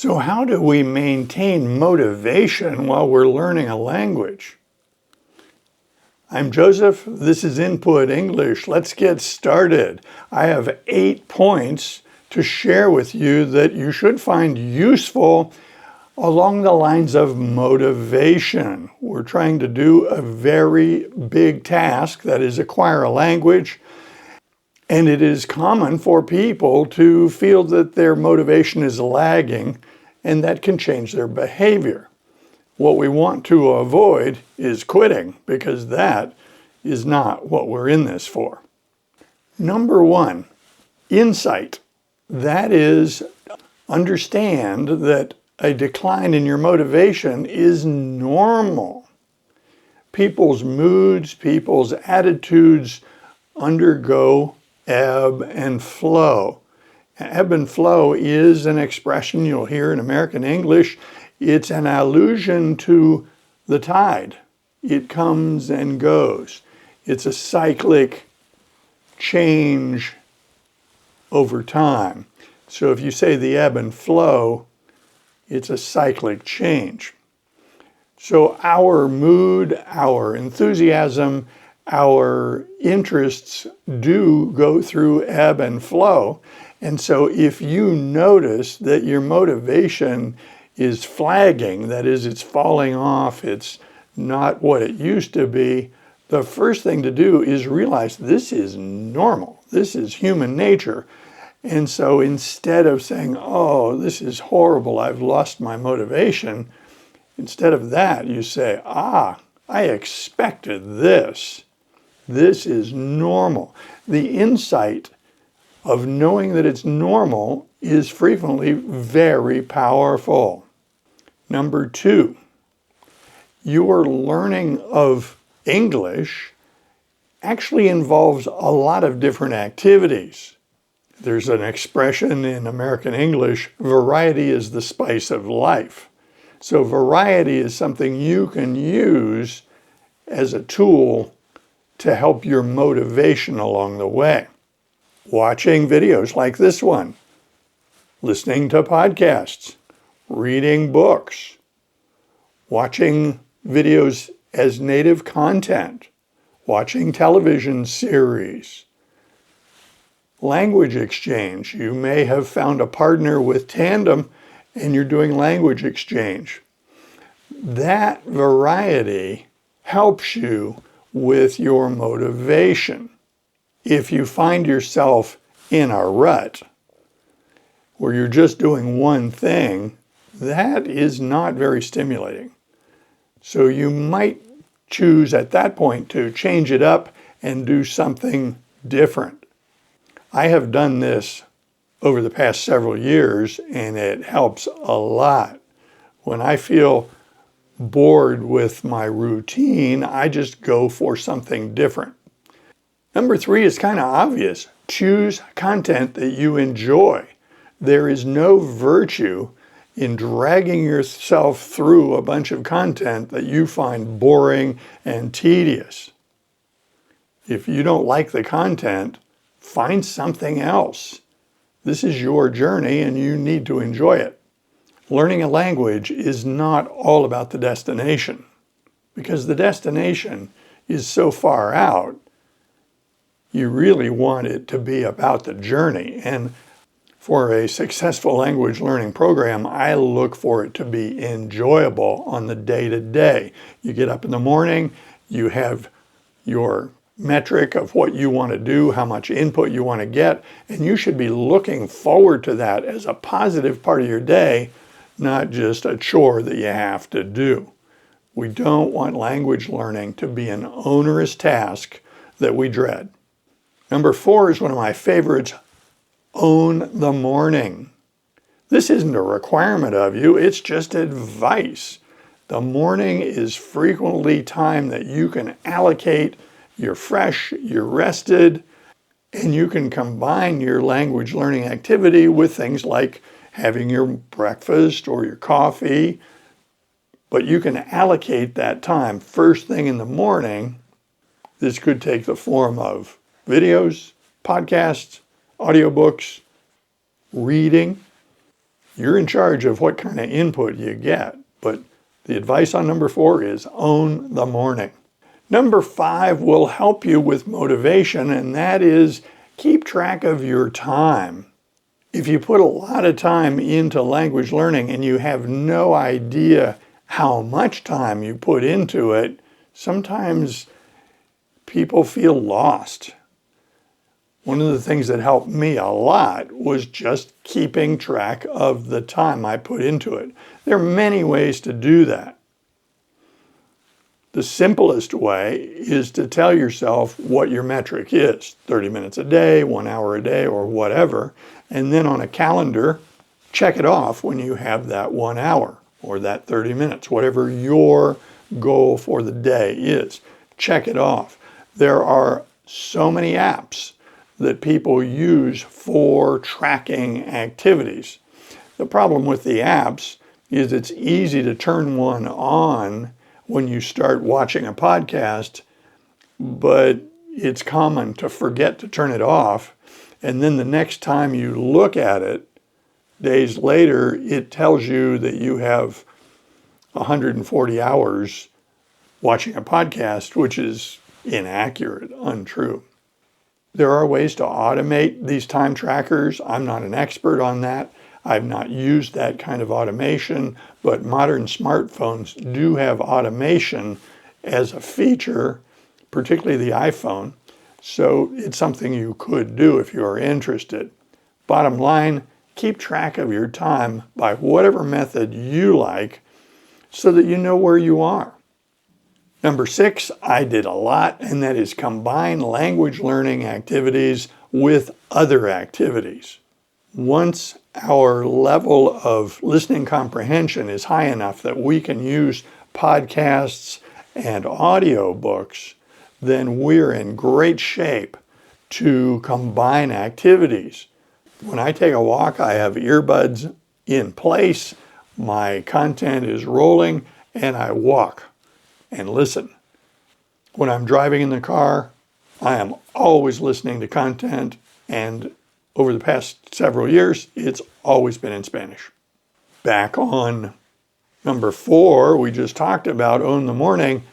So how do we maintain motivation while we're learning a language? I'm Joseph. This is Input English. Let's get started. I have 8 points to share with you that you should find useful along the lines of motivation. We're trying to do a very big task, that is acquire a language. And it is common for people to feel that their motivation is lagging, and that can change their behavior. What we want to avoid is quitting, because that is not what we're in this for. Number 1, insight. That is, understand that a decline in your motivation is normal. People's moods, people's attitudes undergo ebb and flow. Ebb and flow is an expression you'll hear in American English. It's an allusion to the tide. It comes and goes. It's a cyclic change over time. So if you say the ebb and flow, it's a cyclic change. So our mood, our enthusiasm, our interests do go through ebb and flow. And so if you notice that your motivation is flagging, that is, it's falling off, it's not what it used to be, the first thing to do is realize this is normal. This is human nature. And so instead of saying, oh, this is horrible, I've lost my motivation, instead of that, you say, I expected this. This is normal. The insight of knowing that it's normal is frequently very powerful. Number 2, your learning of English actually involves a lot of different activities. There's an expression in American English, variety is the spice of life. So variety is something you can use as a tool to help your motivation along the way. Watching videos like this one, listening to podcasts, reading books, watching videos as native content, watching television series, language exchange. You may have found a partner with Tandem and you're doing language exchange. That variety helps you with your motivation. If you find yourself in a rut where you're just doing one thing, that is not very stimulating. So you might choose at that point to change it up and do something different. I have done this over the past several years, and it helps a lot. When I feel bored with my routine, I just go for something different. Number 3 is kind of obvious. Choose content that you enjoy. There is no virtue in dragging yourself through a bunch of content that you find boring and tedious. If you don't like the content, find something else. This is your journey and you need to enjoy it. Learning a language is not all about the destination, because the destination is so far out. You really want it to be about the journey. And for a successful language learning program, I look for it to be enjoyable on the day-to-day. You get up in the morning, you have your metric of what you want to do, how much input you want to get, and you should be looking forward to that as a positive part of your day, not just a chore that you have to do. We don't want language learning to be an onerous task that we dread. Number 4 is one of my favorites. Own the morning. This isn't a requirement of you, it's just advice. The morning is frequently time that you can allocate. You're fresh, you're rested, and you can combine your language learning activity with things like having your breakfast or your coffee. But you can allocate that time first thing in the morning. This could take the form of videos, podcasts, audiobooks, reading. You're in charge of what kind of input you get, but the advice on number 4 is own the morning. Number 5 will help you with motivation, and that is keep track of your time. If you put a lot of time into language learning and you have no idea how much time you put into it, sometimes people feel lost. One of the things that helped me a lot was just keeping track of the time I put into it. There are many ways to do that. The simplest way is to tell yourself what your metric is, 30 minutes a day, 1 hour a day, or whatever, and then on a calendar, check it off when you have that 1 hour or that 30 minutes, whatever your goal for the day is. Check it off. There are so many apps that people use for tracking activities. The problem with the apps is it's easy to turn one on when you start watching a podcast, but it's common to forget to turn it off. And then the next time you look at it, days later, it tells you that you have 140 hours watching a podcast, which is inaccurate, untrue. There are ways to automate these time trackers. I'm not an expert on that. I've not used that kind of automation, but modern smartphones do have automation as a feature, particularly the iPhone. So it's something you could do if you are interested. Bottom line, keep track of your time by whatever method you like so that you know where you are. Number 6, I did a lot, and that is combine language learning activities with other activities. Once our level of listening comprehension is high enough that we can use podcasts and audiobooks, then we're in great shape to combine activities. When I take a walk, I have earbuds in place, my content is rolling, and I walk and listen. When I'm driving in the car, I am always listening to content, and over the past several years, it's always been in Spanish. Back on number 4, we just talked about own the morning.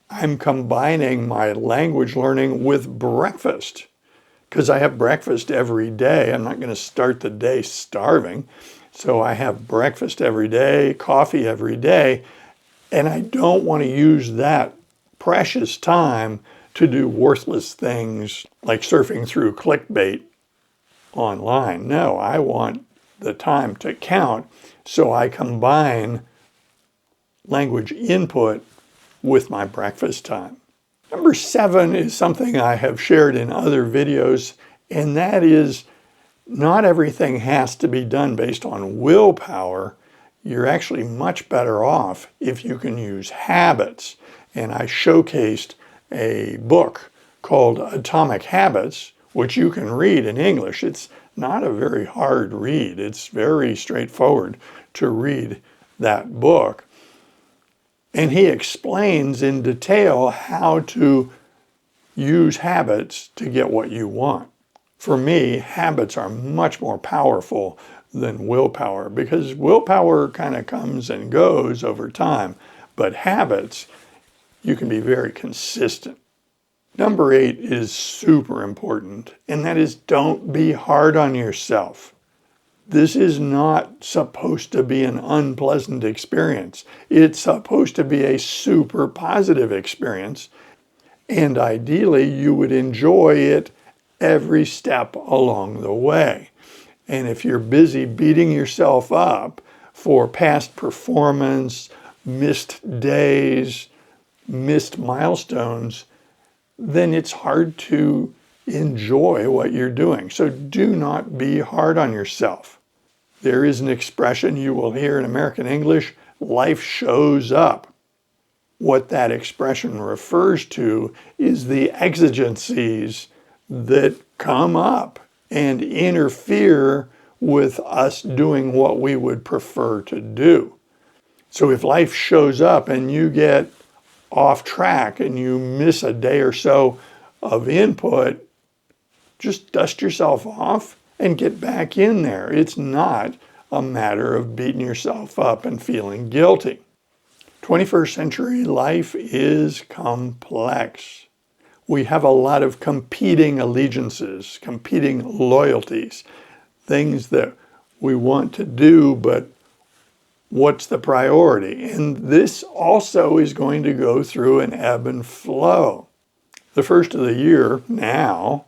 I'm combining my language learning with breakfast because I have breakfast every day. I'm not going to start the day starving. So I have breakfast every day, coffee every day, and I don't want to use that precious time to do worthless things like surfing through clickbait online. No, I want the time to count, so I combine language input with my breakfast time. Number 7 is something I have shared in other videos, and that is not everything has to be done based on willpower. You're actually much better off if you can use habits. And I showcased a book called Atomic Habits, which you can read in English. It's not a very hard read. It's very straightforward to read that book. And he explains in detail how to use habits to get what you want. For me, habits are much more powerful than willpower because willpower kind of comes and goes over time, but habits, you can be very consistent. Number 8 is super important, and that is don't be hard on yourself. This is not supposed to be an unpleasant experience. It's supposed to be a super positive experience, and ideally you would enjoy it every step along the way. And if you're busy beating yourself up for past performance, missed days, missed milestones, then it's hard to enjoy what you're doing. So do not be hard on yourself. There is an expression you will hear in American English, life shows up. What that expression refers to is the exigencies that come up and interfere with us doing what we would prefer to do. So if life shows up and you get off track and you miss a day or so of input, just dust yourself off and get back in there. It's not a matter of beating yourself up and feeling guilty. 21st century life is complex. We have a lot of competing allegiances, competing loyalties, things that we want to do, but what's the priority? And this also is going to go through an ebb and flow. The first of the year now,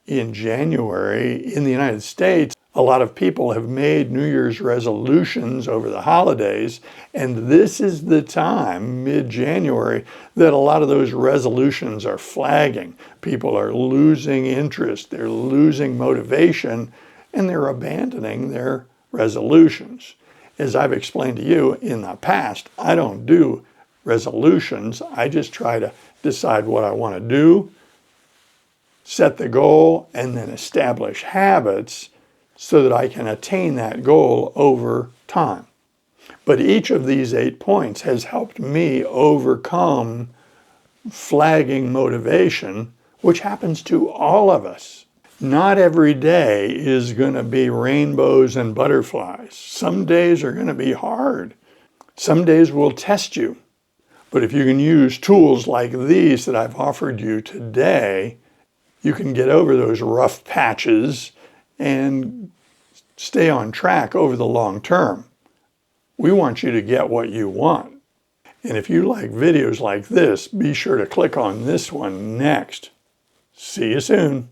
in January, in the United States, a lot of people have made New Year's resolutions over the holidays, and this is the time, mid-January, that a lot of those resolutions are flagging. People are losing interest, they're losing motivation, and they're abandoning their resolutions. As I've explained to you in the past, I don't do resolutions. I just try to decide what I want to do, set the goal, and then establish habits so that I can attain that goal over time. But each of these 8 points has helped me overcome flagging motivation, which happens to all of us. Not every day is going to be rainbows and butterflies. Some days are going to be hard. Some days will test you. But if you can use tools like these that I've offered you today, you can get over those rough patches and stay on track over the long term. We want you to get what you want. And if you like videos like this, be sure to click on this one next. See you soon.